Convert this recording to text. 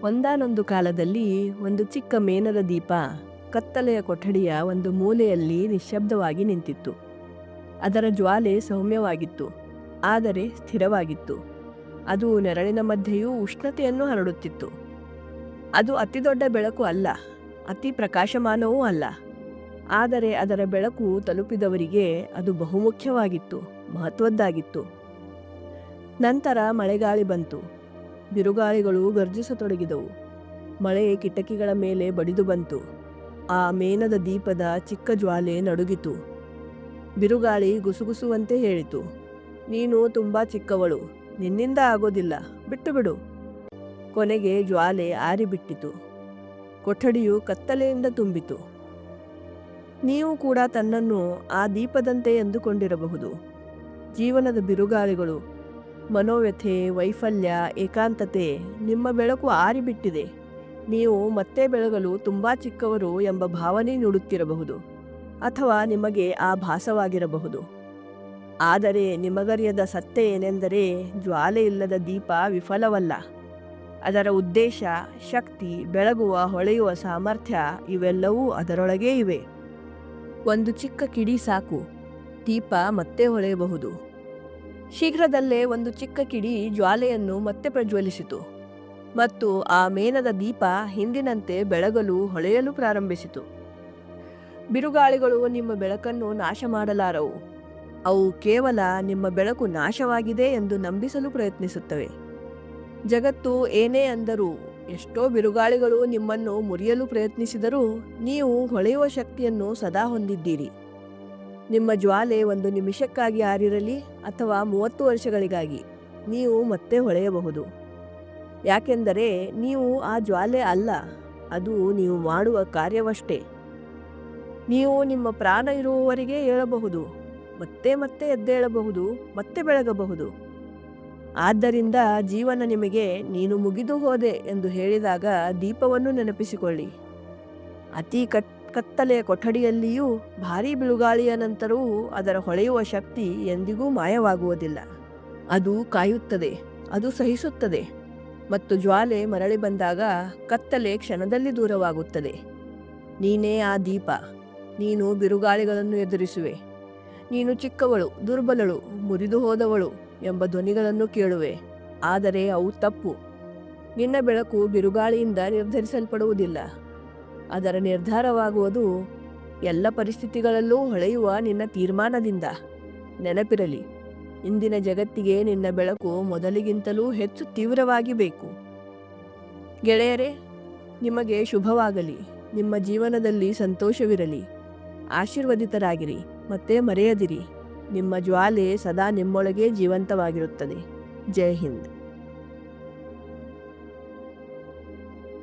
ಒಂದಾನೊಂದು ಕಾಲದಲ್ಲಿ ಒಂದು ಚಿಕ್ಕ ಮೇಣದ ದೀಪ ಕತ್ತಲೆಯ ಕೊಠಡಿಯ ಒಂದು ಮೂಲೆಯಲ್ಲಿ ನಿಶ್ಶಬ್ದವಾಗಿ ನಿಂತಿತ್ತು. ಅದರ ಜ್ವಾಲೆ ಸೌಮ್ಯವಾಗಿತ್ತು, ಆದರೆ ಸ್ಥಿರವಾಗಿತ್ತು. ಅದು ನೆರಳಿನ ಮಧ್ಯೆಯೂ ಉಷ್ಣತೆಯನ್ನು ಹರಡುತ್ತಿತ್ತು. ಅದು ಅತಿದೊಡ್ಡ ಬೆಳಕು ಅಲ್ಲ, ಅತಿ ಪ್ರಕಾಶಮಾನವೂ ಅಲ್ಲ. ಆದರೆ ಅದರ ಬೆಳಕು ತಲುಪಿದವರಿಗೆ ಅದು ಬಹುಮುಖ್ಯವಾಗಿತ್ತು, ಮಹತ್ವದ್ದಾಗಿತ್ತು. ನಂತರ ಮಳೆಗಾಳಿ ಬಂತು. ಬಿರುಗಾಳಿಗಳು ಗರ್ಜಿಸತೊಡಗಿದವು. ಮಳೆ ಕಿಟಕಿಗಳ ಮೇಲೆ ಬಡಿದು ಬಂತು. ಆ ಮೇಣದ ದೀಪದ ಚಿಕ್ಕ ಜ್ವಾಲೆ ನಡುಗಿತು. ಬಿರುಗಾಳಿ ಗುಸುಗುಸುವಂತೆ ಹೇಳಿತು, ನೀನು ತುಂಬಾ ಚಿಕ್ಕವಳು, ನಿನ್ನಿಂದ ಆಗೋದಿಲ್ಲ, ಬಿಟ್ಟು ಬಿಡು. ಕೊನೆಗೆ ಜ್ವಾಲೆ ಆರಿಬಿಟ್ಟಿತು. ಕೊಠಡಿಯು ಕತ್ತಲೆಯಿಂದ ತುಂಬಿತು. ನೀವು ಕೂಡ ತನ್ನನ್ನು ಆ ದೀಪದಂತೆ ಎಂದುಕೊಂಡಿರಬಹುದು. ಜೀವನದ ಬಿರುಗಾಳಿಗಳು, ಮನೋವ್ಯಥೆ, ವೈಫಲ್ಯ, ಏಕಾಂತತೆ, ನಿಮ್ಮ ಬೆಳಕು ಆರಿಬಿಟ್ಟಿದೆ. ನೀವು ಮತ್ತೆ ಬೆಳಗಲು ತುಂಬ ಚಿಕ್ಕವರು ಎಂಬ ಭಾವನೆ ನೀಡುತ್ತಿರಬಹುದು, ಅಥವಾ ನಿಮಗೆ ಆ ಭಾಸವಾಗಿರಬಹುದು. ಆದರೆ ನಿಮಗರಿಯದ ಸತ್ಯ ಏನೆಂದರೆ, ಜ್ವಾಲೆ ಇಲ್ಲದ ದೀಪ ವಿಫಲವಲ್ಲ. ಅದರ ಉದ್ದೇಶ, ಶಕ್ತಿ, ಬೆಳಗುವ ಹೊಳೆಯುವ ಸಾಮರ್ಥ್ಯ ಇವೆಲ್ಲವೂ ಅದರೊಳಗೇ ಇವೆ. ಒಂದು ಚಿಕ್ಕ ಕಿಡಿ ಸಾಕು, ದೀಪ ಮತ್ತೆ ಹೊಳೆಯಬಹುದು. ಶೀಘ್ರದಲ್ಲೇ ಒಂದು ಚಿಕ್ಕ ಕಿಡಿ ಜ್ವಾಲೆಯನ್ನು ಮತ್ತೆ ಪ್ರಜ್ವಲಿಸಿತು, ಮತ್ತು ಆ ಮೇಣದ ದೀಪ ಹಿಂದಿನಂತೆ ಬೆಳಗಲು ಹೊಳೆಯಲು ಪ್ರಾರಂಭಿಸಿತು. ಬಿರುಗಾಳಿಗಳು ನಿಮ್ಮ ಬೆಳಕನ್ನು ನಾಶ ಮಾಡಲಾರವು. ಅವು ಕೇವಲ ನಿಮ್ಮ ಬೆಳಕು ನಾಶವಾಗಿದೆ ಎಂದು ನಂಬಿಸಲು ಪ್ರಯತ್ನಿಸುತ್ತವೆ. ಜಗತ್ತು ಏನೇ ಅಂದರೂ, ಎಷ್ಟೋ ಬಿರುಗಾಳಿಗಳು ನಿಮ್ಮನ್ನು ಮುರಿಯಲು ಪ್ರಯತ್ನಿಸಿದರೂ, ನೀವು ಹೊಳೆಯುವ ಶಕ್ತಿಯನ್ನು ಸದಾ ಹೊಂದಿದ್ದೀರಿ. ನಿಮ್ಮ ಜ್ವಾಲೆ ಒಂದು ನಿಮಿಷಕ್ಕಾಗಿ ಆರಿರಲಿ ಅಥವಾ 30 ವರ್ಷಗಳಿಗಾಗಿ, ನೀವು ಮತ್ತೆ ಹೊಳೆಯಬಹುದು. ಯಾಕೆಂದರೆ ನೀವು ಆ ಜ್ವಾಲೆ ಅಲ್ಲ, ಅದು ನೀವು ಮಾಡುವ ಕಾರ್ಯವಷ್ಟೇ. ನೀವು ನಿಮ್ಮ ಪ್ರಾಣ ಇರುವವರೆಗೆ ಏಳಬಹುದು, ಮತ್ತೆ ಮತ್ತೆ ಎದ್ದೇಳಬಹುದು, ಮತ್ತೆ ಬೆಳಗಬಹುದು. ಆದ್ದರಿಂದ ಜೀವನ ನಿಮಗೆ ನೀನು ಮುಗಿದು ಹೋದೆ ಎಂದು ಹೇಳಿದಾಗ ದೀಪವನ್ನು ನೆನಪಿಸಿಕೊಳ್ಳಿ. ಅತಿ ಕತ್ತಲೆಯ ಕೊಠಡಿಯಲ್ಲಿಯೂ ಭಾರೀ ಬಿರುಗಾಳಿಯ ನಂತರವೂ ಅದರ ಹೊಳೆಯುವ ಶಕ್ತಿ ಎಂದಿಗೂ ಮಾಯವಾಗುವುದಿಲ್ಲ. ಅದು ಕಾಯುತ್ತದೆ, ಅದು ಸಹಿಸುತ್ತದೆ, ಮತ್ತು ಜ್ವಾಲೆ ಮರಳಿ ಬಂದಾಗ ಕತ್ತಲೆ ಕ್ಷಣದಲ್ಲಿ ದೂರವಾಗುತ್ತದೆ. ನೀನೇ ಆ ದೀಪ. ನೀನು ಬಿರುಗಾಳಿಗಳನ್ನು ಎದುರಿಸುವೆ. ನೀನು ಚಿಕ್ಕವಳು, ದುರ್ಬಲಳು, ಮುರಿದು ಹೋದವಳು ಎಂಬ ಧ್ವನಿಗಳನ್ನು ಕೇಳುವೆ, ಆದರೆ ಅವು ತಪ್ಪು. ನಿನ್ನ ಬೆಳಕು ಬಿರುಗಾಳಿಯಿಂದ ನಿರ್ಧರಿಸಲ್ಪಡುವುದಿಲ್ಲ. ಅದರ ನಿರ್ಧಾರವಾಗುವುದು ಎಲ್ಲ ಪರಿಸ್ಥಿತಿಗಳಲ್ಲೂ ಹೊಳೆಯುವ ನಿನ್ನ ತೀರ್ಮಾನದಿಂದ. ನೆನಪಿರಲಿ, ಇಂದಿನ ಜಗತ್ತಿಗೆ ನಿನ್ನ ಬೆಳಕು ಮೊದಲಿಗಿಂತಲೂ ಹೆಚ್ಚು ತೀವ್ರವಾಗಿ ಬೇಕು. ಗೆಳೆಯರೇ, ನಿಮಗೆ ಶುಭವಾಗಲಿ. ನಿಮ್ಮ ಜೀವನದಲ್ಲಿ ಸಂತೋಷವಿರಲಿ. ಆಶೀರ್ವದಿತರಾಗಿರಿ, ಮತ್ತೆ ಮರೆಯದಿರಿ, ನಿಮ್ಮ ಜ್ವಾಲೆ ಸದಾ ನಿಮ್ಮೊಳಗೆ ಜೀವಂತವಾಗಿರುತ್ತದೆ. ಜೈ ಹಿಂದ್.